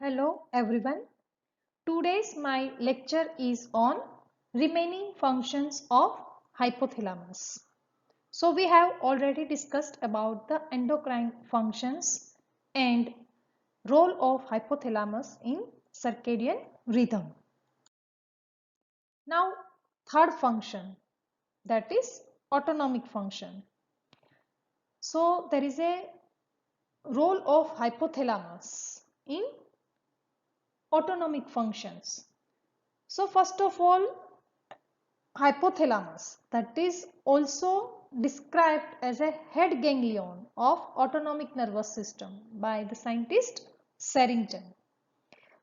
Hello everyone. Today's my lecture is on remaining functions of hypothalamus. So we have already discussed about the endocrine functions and role of hypothalamus in circadian rhythm. Now third function, that is autonomic function. So there is a role of hypothalamus in autonomic functions. So first of all, hypothalamus, that is also described as a head ganglion of autonomic nervous system by the scientist Serrington.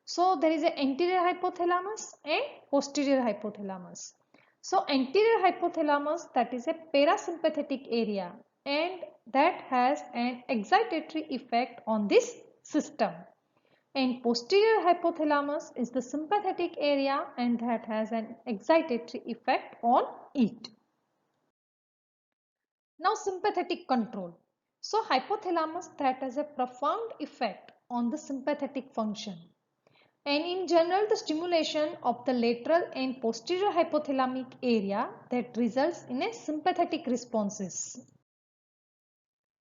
So there is an anterior hypothalamus and posterior hypothalamus. So anterior hypothalamus, that is a parasympathetic area and that has an excitatory effect on this system. And posterior hypothalamus is the sympathetic area and that has an excitatory effect on it. Now sympathetic control. So hypothalamus that has a profound effect on the sympathetic function. And in general, the stimulation of the lateral and posterior hypothalamic area that results in a sympathetic responses.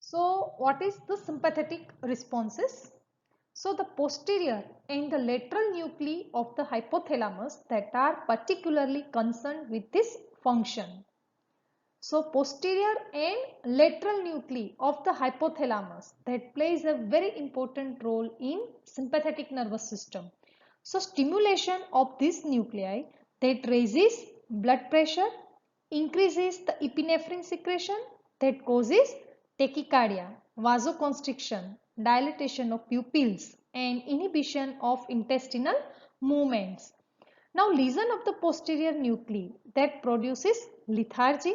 So what is the sympathetic responses? So the posterior and the lateral nuclei of the hypothalamus that are particularly concerned with this function. So posterior and lateral nuclei of the hypothalamus that plays a very important role in sympathetic nervous system. So stimulation of this nuclei that raises blood pressure, increases the epinephrine secretion that causes tachycardia, vasoconstriction, dilatation of pupils and inhibition of intestinal movements. Now lesion of the posterior nuclei that produces lethargy,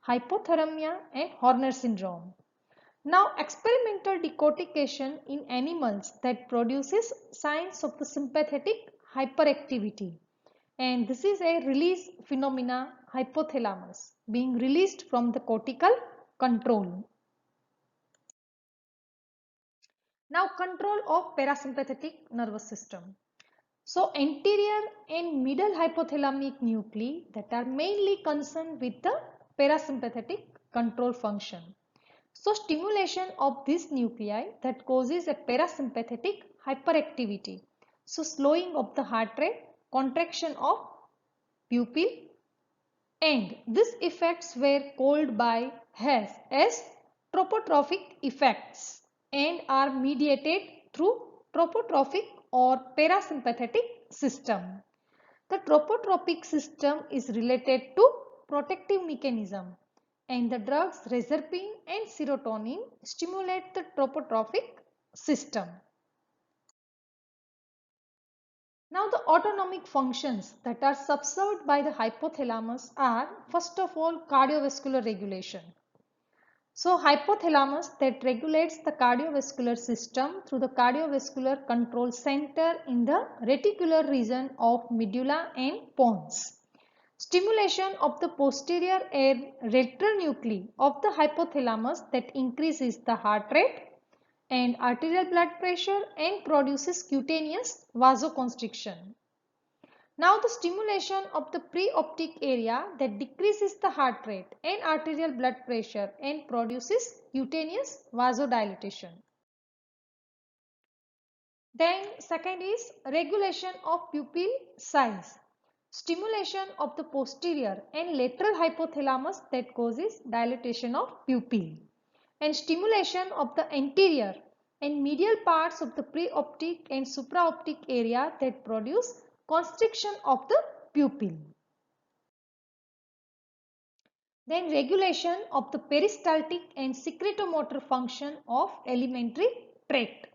hypothermia and Horner syndrome. Now experimental decortication in animals that produces signs of the sympathetic hyperactivity, and this is a release phenomena, hypothalamus being released from the cortical control. Now control of parasympathetic nervous system. So anterior and middle hypothalamic nuclei that are mainly concerned with the parasympathetic control function. So stimulation of this nuclei that causes a parasympathetic hyperactivity. So slowing of the heart rate, contraction of pupil, and these effects were called by Hess as tropotrophic effects and are mediated through tropotrophic or parasympathetic system. The tropotropic system is related to protective mechanism and the drugs reserpine and serotonin stimulate the tropotrophic system. Now the autonomic functions that are subserved by the hypothalamus are first of all cardiovascular regulation. So hypothalamus that regulates the cardiovascular system through the cardiovascular control center in the reticular region of medulla and pons. Stimulation of the posterior and lateral nuclei of the hypothalamus that increases the heart rate and arterial blood pressure and produces cutaneous vasoconstriction. Now the stimulation of the preoptic area that decreases the heart rate and arterial blood pressure and produces cutaneous vasodilatation. Then second is regulation of pupil size. Stimulation of the posterior and lateral hypothalamus that causes dilatation of pupil. And stimulation of the anterior and medial parts of the preoptic and supraoptic area that produce constriction of the pupil. Then regulation of the peristaltic and secretomotor function of alimentary tract.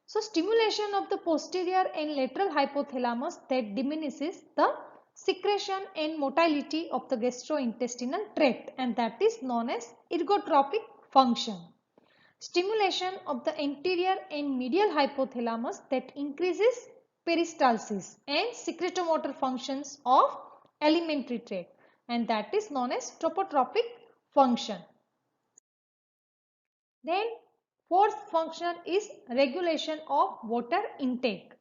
So stimulation of the posterior and lateral hypothalamus that diminishes the secretion and motility of the gastrointestinal tract, and that is known as ergotropic function. Stimulation of the anterior and medial hypothalamus that increases peristalsis and secretomotor functions of alimentary tract, and that is known as tropotropic function. Then fourth function is regulation of water intake.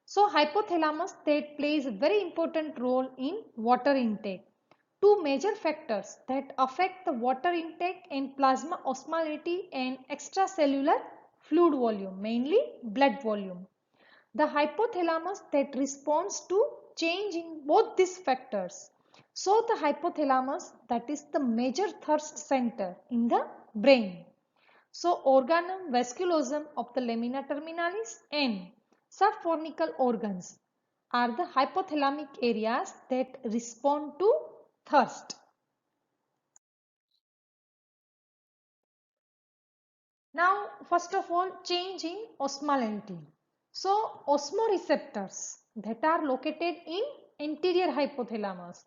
So hypothalamus that plays a very important role in water intake. Two major factors that affect the water intake and plasma osmolality and extracellular fluid volume, mainly blood volume. The hypothalamus that responds to change in both these factors. So the hypothalamus, that is the major thirst center in the brain. So organum vasculosum of the lamina terminalis and subfornical organs are the hypothalamic areas that respond to thirst. Now, first of all, change in osmolality. So, osmoreceptors that are located in anterior hypothalamus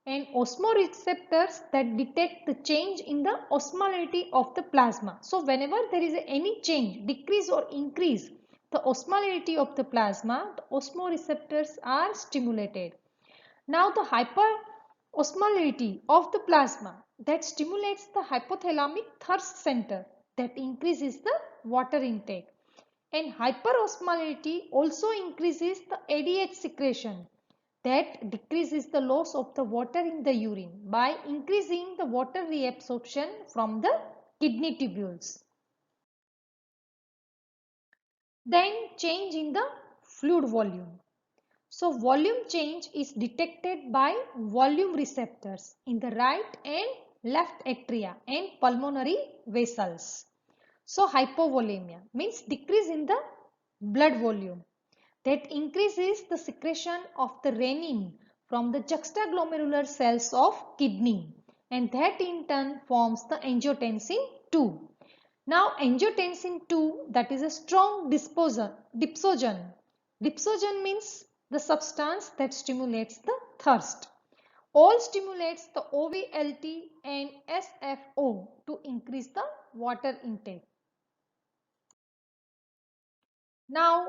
and osmoreceptors that detect the change in the osmolality of the plasma. So, whenever there is any change, decrease or increase the osmolality of the plasma, the osmoreceptors are stimulated. Now the hyperosmolality of the plasma that stimulates the hypothalamic thirst center that increases the water intake, and hyperosmolality also increases the ADH secretion that decreases the loss of the water in the urine by increasing the water reabsorption from the kidney tubules. Then change in the fluid volume. So volume change is detected by volume receptors in the right and left atria and pulmonary vessels. So hypovolemia means decrease in the blood volume that increases the secretion of the renin from the juxtaglomerular cells of kidney, and that in turn forms the angiotensin II. Now angiotensin II, that is a strong dipsogen. Dipsogen means the substance that stimulates the thirst. All stimulates the OVLT and SFO to increase the water intake. Now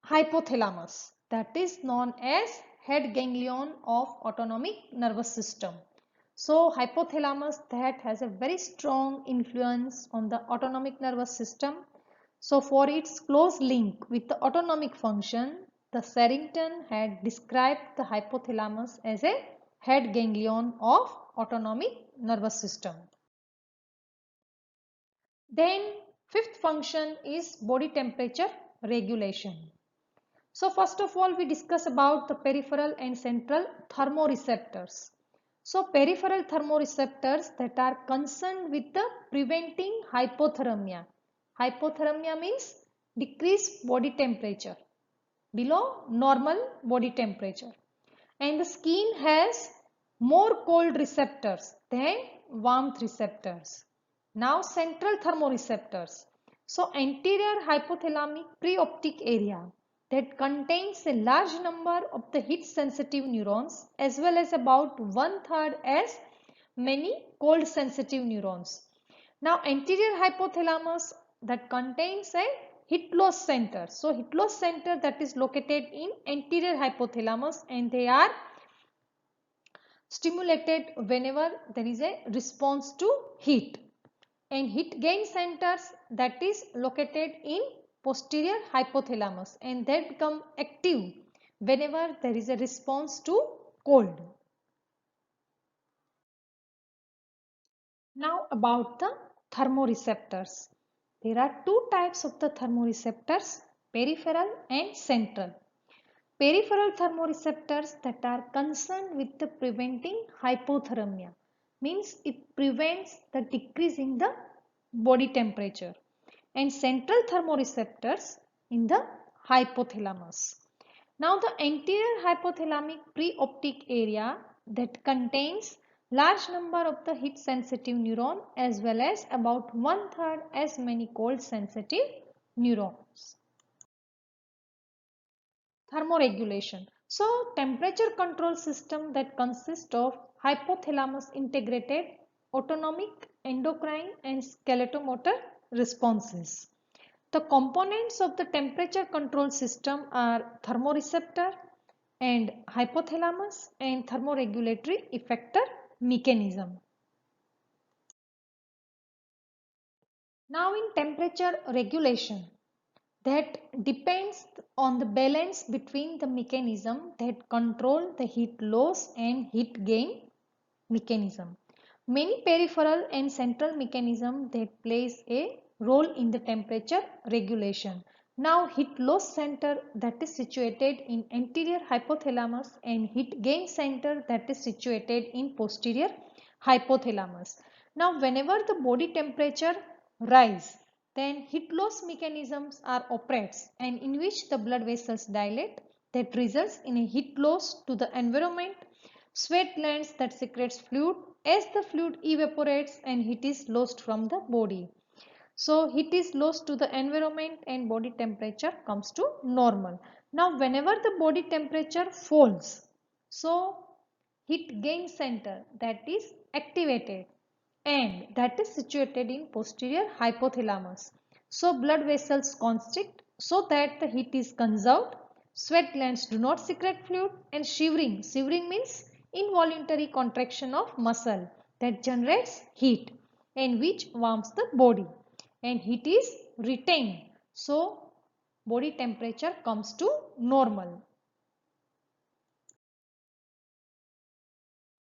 hypothalamus, that is known as head ganglion of autonomic nervous system. So hypothalamus that has a very strong influence on the autonomic nervous system. So for its close link with the autonomic function, the Sherrington had described the hypothalamus as a head ganglion of autonomic nervous system. Then fifth function is body temperature regulation. So first of all, we discuss about the peripheral and central thermoreceptors. So peripheral thermoreceptors that are concerned with the preventing hypothermia. Hypothermia means decreased body temperature below normal body temperature. And the skin has more cold receptors than warmth receptors. Now central thermoreceptors. So anterior hypothalamic preoptic area that contains a large number of the heat sensitive neurons as well as about 1/3 as many cold sensitive neurons. Now anterior hypothalamus that contains a heat loss center. So heat loss center that is located in anterior hypothalamus, and they are stimulated whenever there is a response to heat. And heat gain centers that is located in posterior hypothalamus, and they become active whenever there is a response to cold. Now about the thermoreceptors. There are two types of the thermoreceptors, peripheral and central. Peripheral thermoreceptors that are concerned with the preventing hypothermia, means it prevents the decrease in the body temperature, and central thermoreceptors in the hypothalamus. Now the anterior hypothalamic preoptic area that contains large number of the heat sensitive neuron as well as about 1/3 as many cold sensitive neurons. Thermoregulation. So temperature control system that consists of hypothalamus integrated autonomic, endocrine and skeletomotor responses. The components of the temperature control system are thermoreceptor and hypothalamus and thermoregulatory effector mechanism. Now in temperature regulation, that depends on the balance between the mechanism that control the heat loss and heat gain mechanism. Many peripheral and central mechanism that plays a role in the temperature regulation. Now heat loss center that is situated in anterior hypothalamus and heat gain center that is situated in posterior hypothalamus. Now whenever the body temperature rise, then heat loss mechanisms are operates and in which the blood vessels dilate that results in a heat loss to the environment. Sweat glands that secretes fluid as the fluid evaporates and heat is lost from the body. So heat is lost to the environment and body temperature comes to normal. Now whenever the body temperature falls, so heat gain center that is activated and that is situated in posterior hypothalamus. So blood vessels constrict so that the heat is conserved. Sweat glands do not secrete fluid and shivering. Shivering means involuntary contraction of muscle that generates heat and which warms the body and heat is retained. So body temperature comes to normal.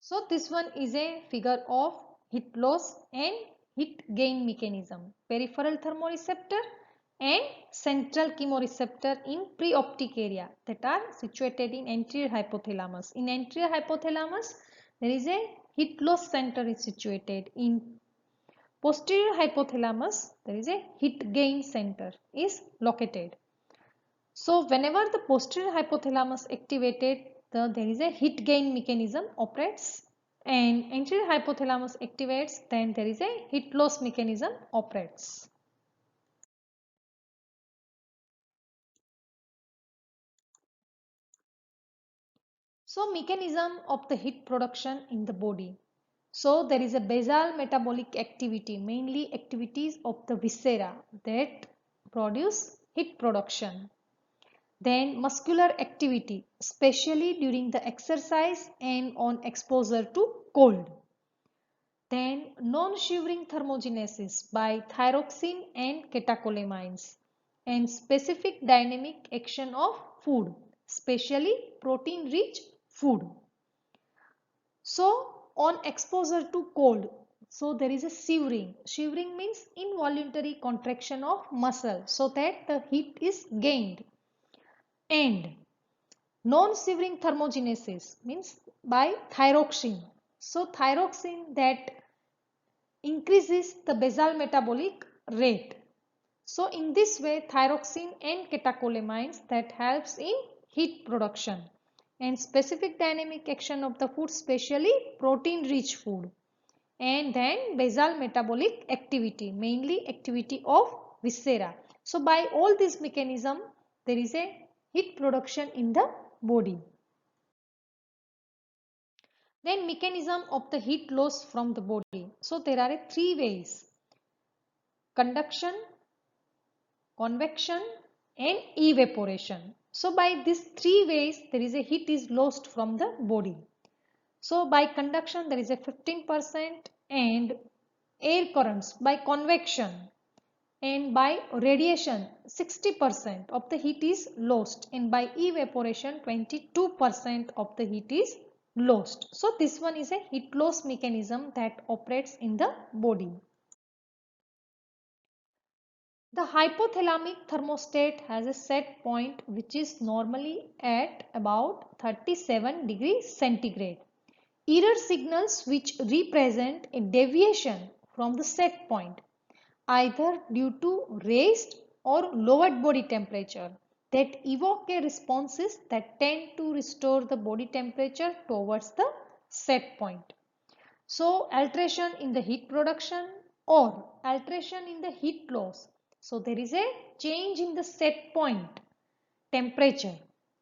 So this one is a figure of heat loss and heat gain mechanism. Peripheral thermoreceptor and central chemoreceptor in preoptic area that are situated in anterior hypothalamus. In anterior hypothalamus there is a heat loss center is situated. In posterior hypothalamus there is a heat gain center is located. So whenever the posterior hypothalamus activated, there is a heat gain mechanism operates and anterior hypothalamus activates, then there is a heat loss mechanism operates. So mechanism of the heat production in the body. So there is a basal metabolic activity, mainly activities of the viscera that produce heat production. Then muscular activity, especially during the exercise and on exposure to cold. Then non-shivering thermogenesis by thyroxine and catecholamines and specific dynamic action of food, especially protein-rich food. So on exposure to cold, so there is a shivering. Shivering means involuntary contraction of muscle so that the heat is gained. And non-shivering thermogenesis means by thyroxine. So thyroxine that increases the basal metabolic rate. So in this way thyroxine and catecholamines that helps in heat production and specific dynamic action of the food, especially protein rich food. And then basal metabolic activity, mainly activity of viscera. So by all these mechanism there is a heat production in the body. Then mechanism of the heat loss from the body. So there are three ways: conduction, convection and evaporation. So by these three ways there is a heat is lost from the body. So by conduction there is a 15% and air currents. By convection and by radiation 60% of the heat is lost and by evaporation 22% of the heat is lost. So this one is a heat loss mechanism that operates in the body. The hypothalamic thermostat has a set point which is normally at about 37 degrees centigrade. Error signals which represent a deviation from the set point, either due to raised or lowered body temperature, that evoke a responses that tend to restore the body temperature towards the set point. So alteration in the heat production or alteration in the heat loss. So there is a change in the set point temperature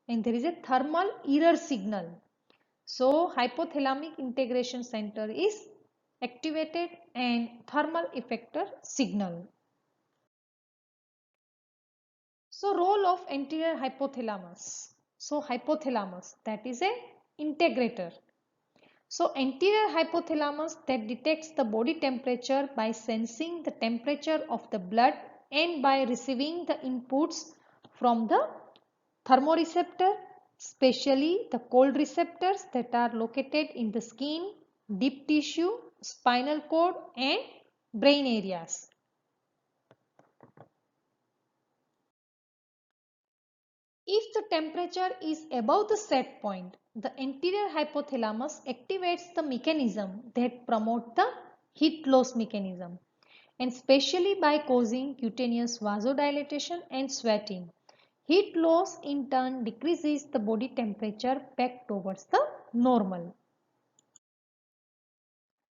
and there is a thermal error signal. So hypothalamic integration center is activated and thermal effector signal. So role of anterior hypothalamus. So hypothalamus, that is a integrator. So anterior hypothalamus that detects the body temperature by sensing the temperature of the blood and by receiving the inputs from the thermoreceptor, especially the cold receptors that are located in the skin, deep tissue, spinal cord and brain areas. If the temperature is above the set point, the anterior hypothalamus activates the mechanism that promotes the heat loss mechanism, and especially by causing cutaneous vasodilatation and sweating. Heat loss in turn decreases the body temperature back towards the normal.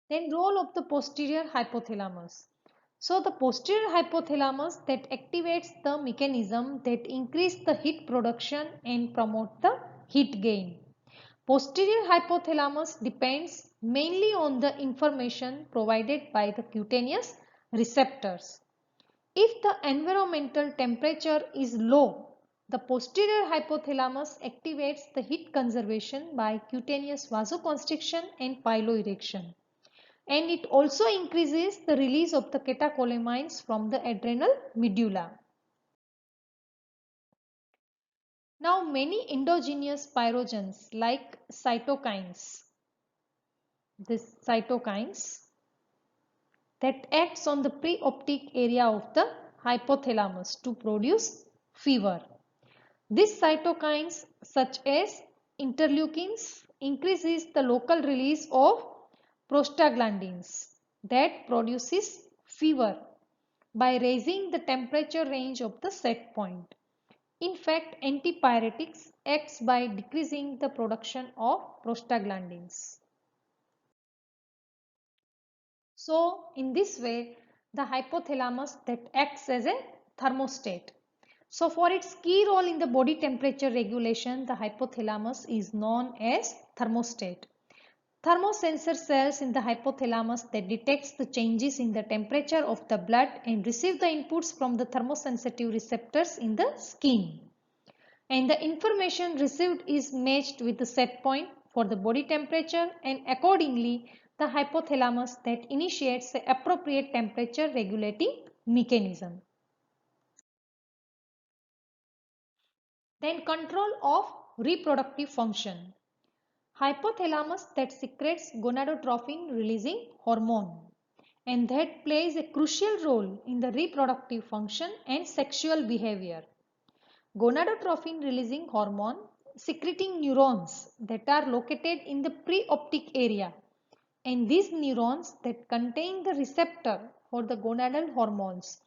Then role of the posterior hypothalamus. So the posterior hypothalamus that activates the mechanism that increase the heat production and promote the heat gain. Posterior hypothalamus depends mainly on the information provided by the cutaneous receptors. If the environmental temperature is low, the posterior hypothalamus activates the heat conservation by cutaneous vasoconstriction and piloerection. And it also increases the release of the catecholamines from the adrenal medulla. Now many endogenous pyrogens like cytokines that acts on the preoptic area of the hypothalamus to produce fever. These cytokines such as interleukins increases the local release of prostaglandins that produces fever by raising the temperature range of the set point. In fact, antipyretics acts by decreasing the production of prostaglandins. So, in this way, the hypothalamus that acts as a thermostat. So, for its key role in the body temperature regulation, the hypothalamus is known as thermostat. Thermosensor cells in the hypothalamus that detects the changes in the temperature of the blood and receive the inputs from the thermosensitive receptors in the skin. And the information received is matched with the set point for the body temperature, and accordingly the hypothalamus that initiates the appropriate temperature regulating mechanism. Then control of reproductive function. Hypothalamus that secretes gonadotropin releasing hormone and that plays a crucial role in the reproductive function and sexual behavior. Gonadotropin releasing hormone secreting neurons that are located in the preoptic area, and these neurons that contain the receptor for the gonadal hormones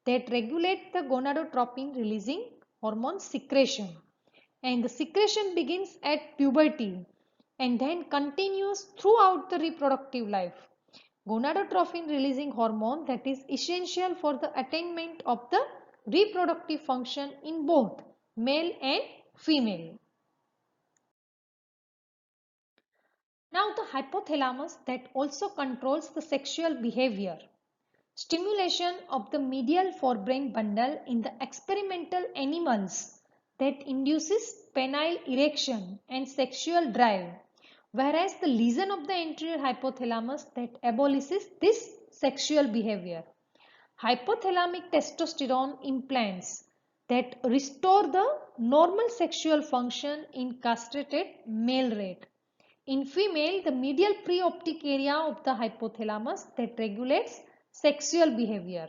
that regulate the gonadotropin releasing hormone secretion, and the secretion begins at puberty and then continues throughout the reproductive life. Gonadotropin releasing hormone that is essential for the attainment of the reproductive function in both male and female. Now the hypothalamus that also controls the sexual behavior. Stimulation of the medial forebrain bundle in the experimental animals that induces penile erection and sexual drive, whereas the lesion of the anterior hypothalamus that abolishes this sexual behavior. Hypothalamic testosterone implants that restore the normal sexual function in castrated male rat. In female, the medial preoptic area of the hypothalamus that regulates sexual behavior.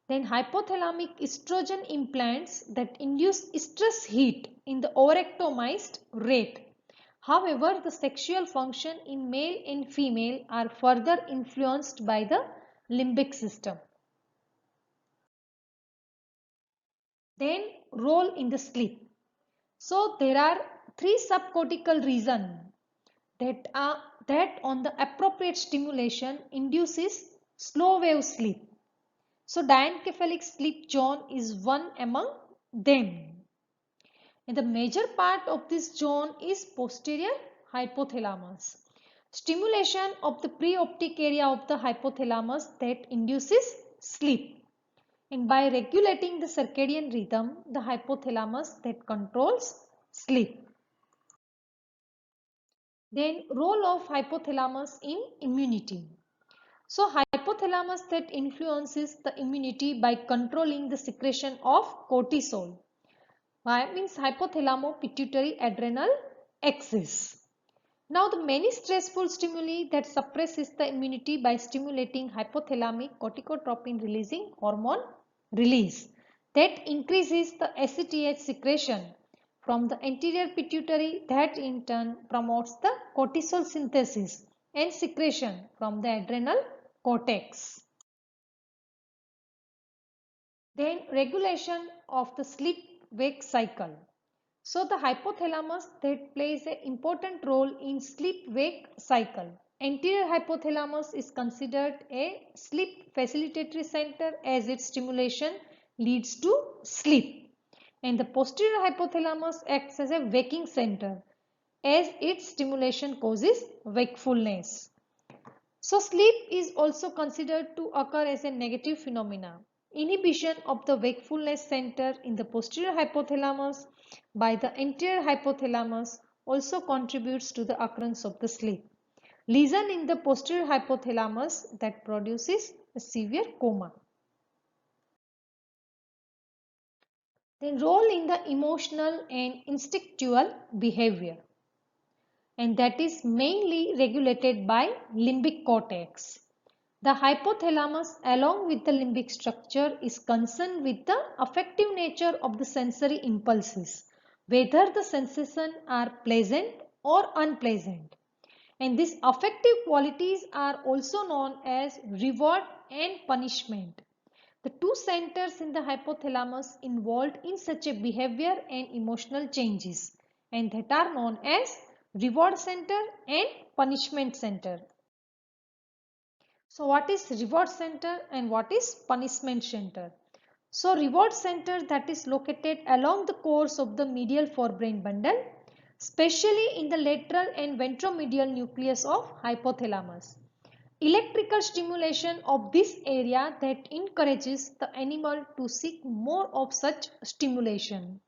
Then hypothalamic estrogen implants that induce stress heat in the overectomized rat. However, the sexual function in male and female are further influenced by the limbic system. Then role in the sleep. So there are three subcortical regions that on the appropriate stimulation induces slow wave sleep. So diencephalic sleep zone is one among them. And the major part of this zone is posterior hypothalamus. Stimulation of the preoptic area of the hypothalamus that induces sleep. And by regulating the circadian rhythm, the hypothalamus that controls sleep. Then role of hypothalamus in immunity. So hypothalamus hypothalamus that influences the immunity by controlling the secretion of cortisol. Why means hypothalamo-pituitary-adrenal axis. Now the many stressful stimuli that suppresses the immunity by stimulating hypothalamic corticotropin releasing hormone release that increases the ACTH secretion from the anterior pituitary that in turn promotes the cortisol synthesis and secretion from the adrenal cortex. Then regulation of the sleep-wake cycle. So the hypothalamus that plays an important role in sleep-wake cycle. Anterior hypothalamus is considered a sleep facilitatory center as its stimulation leads to sleep. And the posterior hypothalamus acts as a waking center as its stimulation causes wakefulness. So sleep is also considered to occur as a negative phenomena. Inhibition of the wakefulness center in the posterior hypothalamus by the anterior hypothalamus also contributes to the occurrence of the sleep. Lesion in the posterior hypothalamus that produces a severe coma. Then role in the emotional and instinctual behavior, and that is mainly regulated by limbic cortex. The hypothalamus along with the limbic structure is concerned with the affective nature of the sensory impulses, whether the sensations are pleasant or unpleasant. And these affective qualities are also known as reward and punishment. The two centers in the hypothalamus involved in such a behavior and emotional changes, and that are known as reward center and punishment center. So what is reward center and what is punishment center? So reward center that is located along the course of the medial forebrain bundle, especially in the lateral and ventromedial nucleus of hypothalamus. Electrical stimulation of this area that encourages the animal to seek more of such stimulation.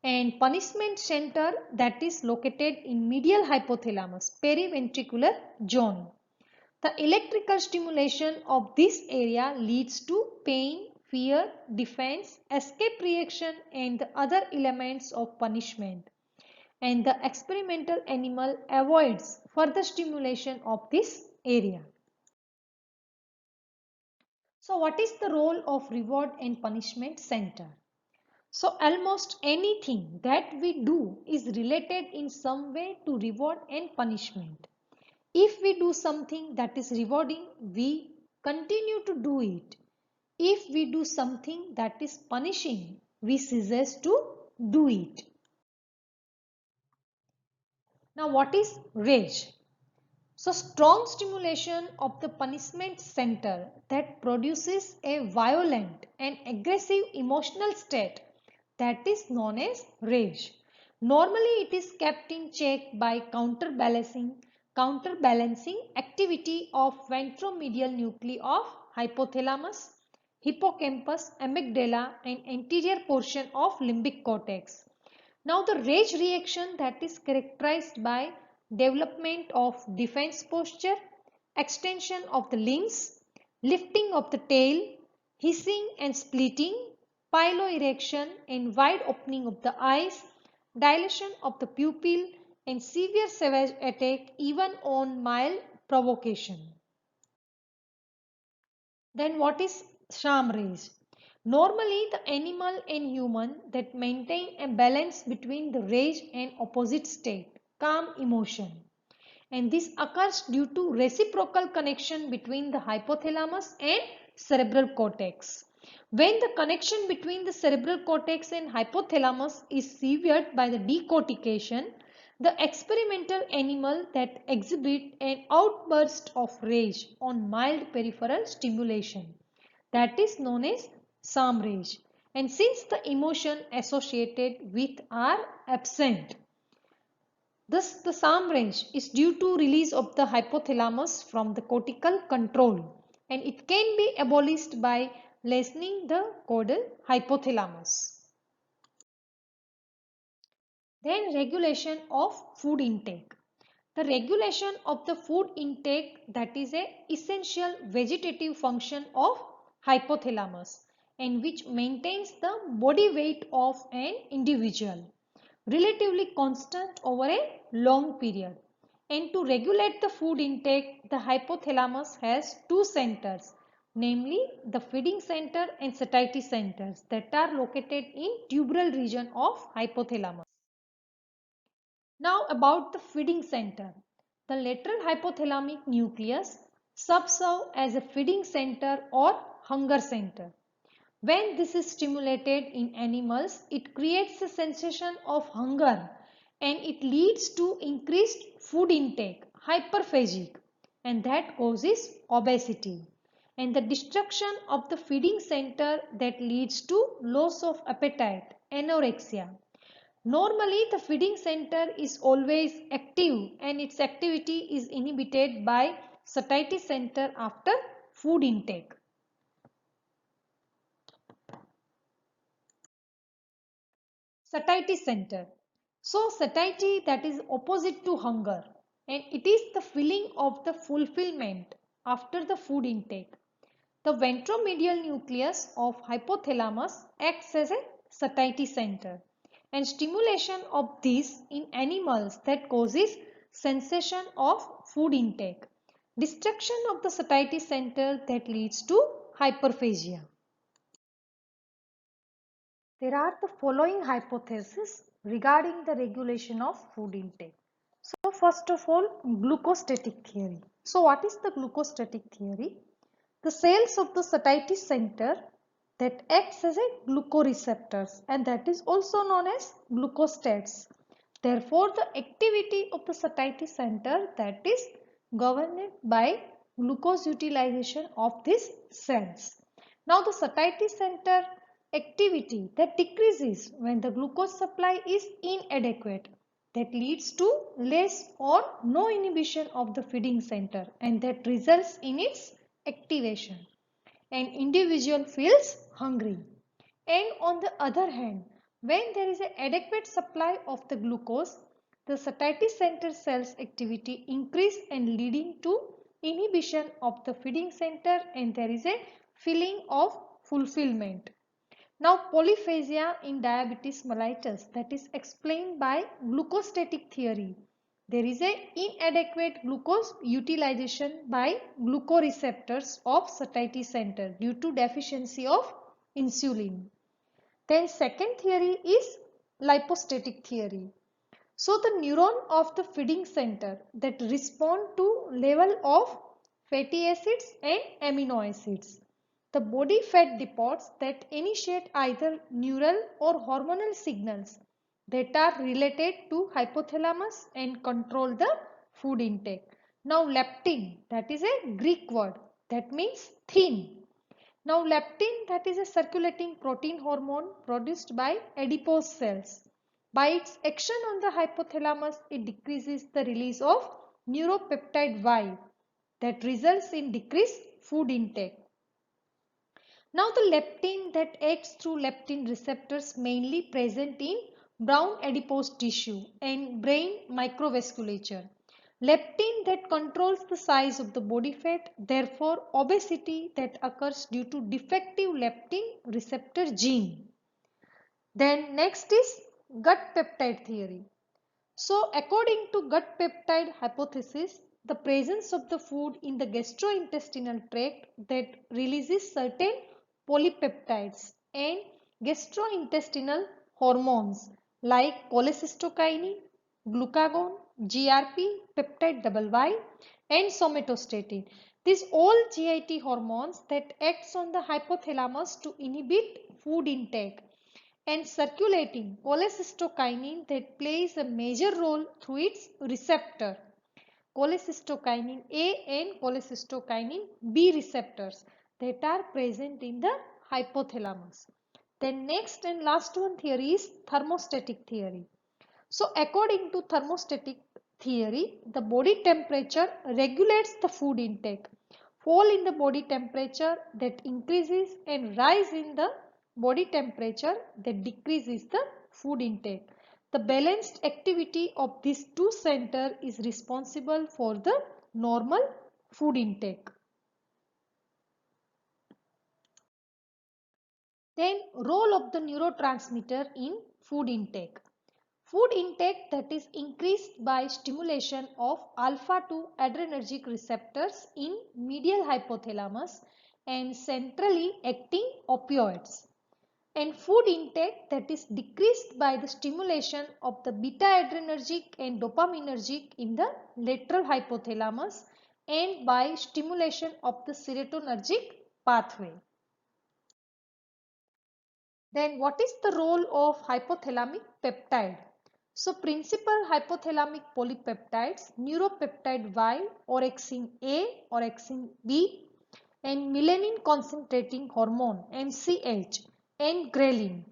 And punishment center that is located in medial hypothalamus, periventricular zone. The electrical stimulation of this area leads to pain, fear, defense, escape reaction and the other elements of punishment. And the experimental animal avoids further stimulation of this area. So what is the role of reward and punishment center? So almost anything that we do is related in some way to reward and punishment. If we do something that is rewarding, we continue to do it. If we do something that is punishing, we cease to do it. Now what is rage? So strong stimulation of the punishment center that produces a violent and aggressive emotional state that is known as rage. Normally it is kept in check by counterbalancing activity of ventromedial nuclei of hypothalamus, hippocampus, amygdala and anterior portion of limbic cortex. Now the rage reaction that is characterized by development of defense posture, extension of the limbs, lifting of the tail, hissing and splitting, piloerection and wide opening of the eyes, dilation of the pupil and severe savage attack even on mild provocation. Then what is sham rage? Normally the animal and human that maintain a balance between the rage and opposite state, calm emotion. And this occurs due to reciprocal connection between the hypothalamus and cerebral cortex. When the connection between the cerebral cortex and hypothalamus is severed by the decortication, the experimental animal that exhibit an outburst of rage on mild peripheral stimulation, that is known as sham rage. And since the emotion associated with are absent, thus the sham rage is due to release of the hypothalamus from the cortical control, and it can be abolished by lessening the caudal hypothalamus. Then regulation of food intake. The regulation of the food intake, that is a essential vegetative function of hypothalamus, and which maintains the body weight of an individual relatively constant over a long period. And to regulate the food intake, the hypothalamus has two centers, namely the feeding center and satiety centers, that are located in tuberal region of hypothalamus. Now about the feeding center. The lateral hypothalamic nucleus subserve as a feeding center or hunger center. When this is stimulated in animals, it creates a sensation of hunger and it leads to increased food intake, hyperphagic, and that causes obesity. And the destruction of the feeding center, that leads to loss of appetite, anorexia. Normally, the feeding center is always active and its activity is inhibited by satiety center after food intake. Satiety center. So satiety, that is opposite to hunger, and it is the feeling of the fulfillment after the food intake. The ventromedial nucleus of hypothalamus acts as a satiety center, and stimulation of this in animals, that causes sensation of food intake. Destruction of the satiety center, that leads to hyperphagia. There are the following hypotheses regarding the regulation of food intake. So first of all, glucostatic theory. So what is the glucostatic theory? The cells of the satiety center that acts as a glucoreceptors, and that is also known as glucostats. Therefore, the activity of the satiety center, that is governed by glucose utilization of these cells. Now the satiety center activity, that decreases when the glucose supply is inadequate, that leads to less or no inhibition of the feeding center, and that results in its activation. An individual feels hungry. And on the other hand, when there is an adequate supply of the glucose, the satiety center cells activity increase and leading to inhibition of the feeding center, and there is a feeling of fulfillment. Now polyphagia in diabetes mellitus, that is explained by glucostatic theory. There is a inadequate glucose utilization by glucoreceptors of satiety center due to deficiency of insulin. Then second theory is lipostatic theory. So the neuron of the feeding center that respond to level of fatty acids and amino acids. The body fat depots that initiate either neural or hormonal signals that are related to hypothalamus and control the food intake. Now leptin, that is a Greek word, that means thin. Now leptin, that is a circulating protein hormone produced by adipose cells. By its action on the hypothalamus, it decreases the release of neuropeptide Y, that results in decreased food intake. Now the leptin that acts through leptin receptors mainly present in brown adipose tissue and brain microvasculature. Leptin that controls the size of the body fat, therefore obesity that occurs due to defective leptin receptor gene. Then next is gut peptide theory. So according to gut peptide hypothesis, the presence of the food in the gastrointestinal tract that releases certain polypeptides and gastrointestinal hormones like cholecystokinin, glucagon, GRP, peptide Y and somatostatin. These all GIT hormones that acts on the hypothalamus to inhibit food intake, and circulating cholecystokinin that plays a major role through its receptor, cholecystokinin A and cholecystokinin B receptors that are present in the hypothalamus. Then next and last one theory is thermostatic theory. So according to thermostatic theory, the body temperature regulates the food intake. Fall in the body temperature that increases and rise in the body temperature that decreases the food intake. the balanced activity of these two centers is responsible for the normal food intake. Then role of the neurotransmitter in food intake. Food intake that is increased by stimulation of alpha-2 adrenergic receptors in medial hypothalamus and centrally acting opioids. And food intake that is decreased by the stimulation of the beta-adrenergic and dopaminergic in the lateral hypothalamus and by stimulation of the serotonergic pathway. Then what is the role of hypothalamic peptide? So principal hypothalamic polypeptides, neuropeptide Y, orexin A, orexin B and melanin concentrating hormone MCH and ghrelin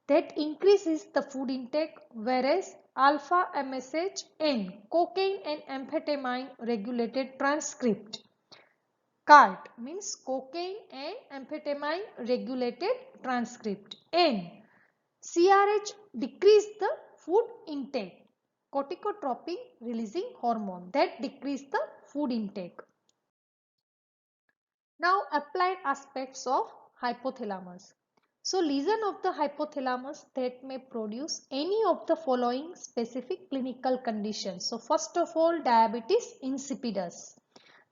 that increases the food intake, whereas alpha MSH and cocaine and amphetamine regulated transcript. CART means cocaine and amphetamine regulated transcript, and CRH decrease the food intake, corticotropin releasing hormone that decrease the food intake. Now applied aspects of hypothalamus. So lesion of the hypothalamus that may produce any of the following specific clinical conditions. So first of all, diabetes insipidus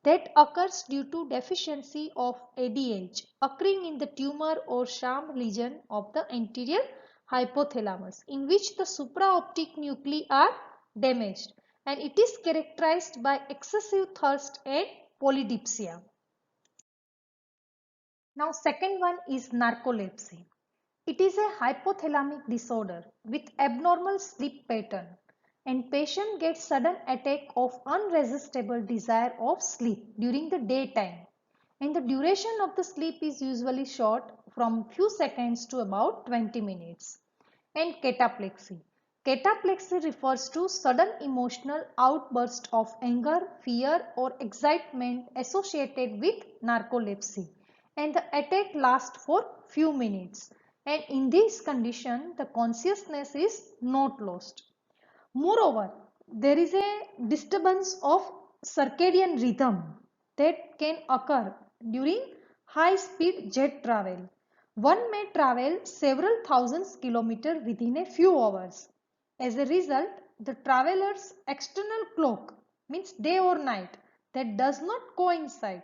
that occurs due to deficiency of ADH occurring in the tumor or sham lesion of the anterior hypothalamus in which the supraoptic nuclei are damaged, and it is characterized by excessive thirst and polydipsia. Now second one is narcolepsy. It is a hypothalamic disorder with abnormal sleep pattern, and patient gets sudden attack of unresistible desire of sleep during the daytime, and the duration of the sleep is usually short from few seconds to about 20 minutes. And cataplexy. Cataplexy refers to sudden emotional outburst of anger, fear or excitement associated with narcolepsy, and the attack lasts for few minutes, and in this condition the consciousness is not lost. Moreover, there is a disturbance of circadian rhythm that can occur during high speed jet travel. One may travel several thousands kilometers within a few hours. As a result, the traveler's external clock, means day or night, that does not coincide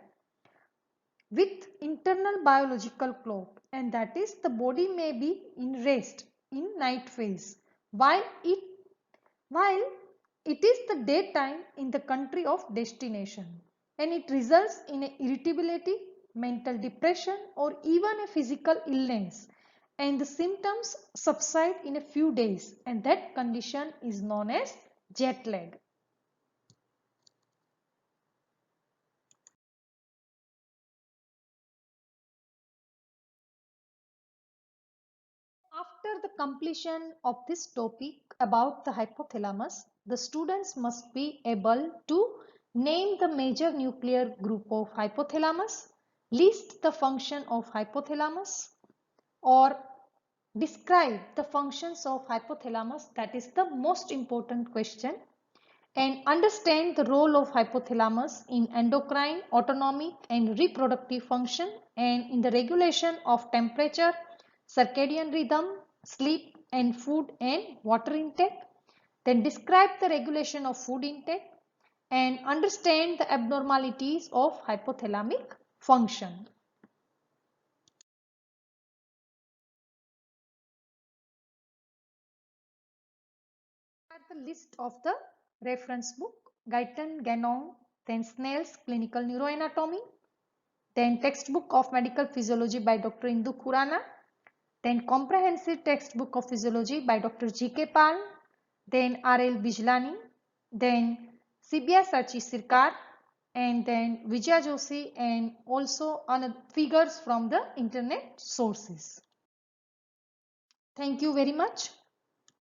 with internal biological clock, and that is the body may be in rest in night phase while it is the daytime in the country of destination, and it results in a irritability, mental depression or even a physical illness, and the symptoms subside in a few days, and that condition is known as jet lag. After the completion of this topic about the hypothalamus, the students must be able to name the major nuclear group of hypothalamus, list the function of hypothalamus, or describe the functions of hypothalamus, that is the most important question, and understand the role of hypothalamus in endocrine, autonomic and reproductive function and in the regulation of temperature, circadian rhythm, sleep and food and water intake. Then describe the regulation of food intake and understand the abnormalities of hypothalamic function. The list of the reference book: Guyton, Ganong, then Snell's Clinical Neuroanatomy, then Textbook of Medical Physiology by Dr. Indu Khurana, then Comprehensive Textbook of Physiology by Dr. G.K. Pal, then R.L. Bijlani, then Sabyasachi Sirkar, and then Vijaya Joshi, and also figures from the internet sources. Thank you very much.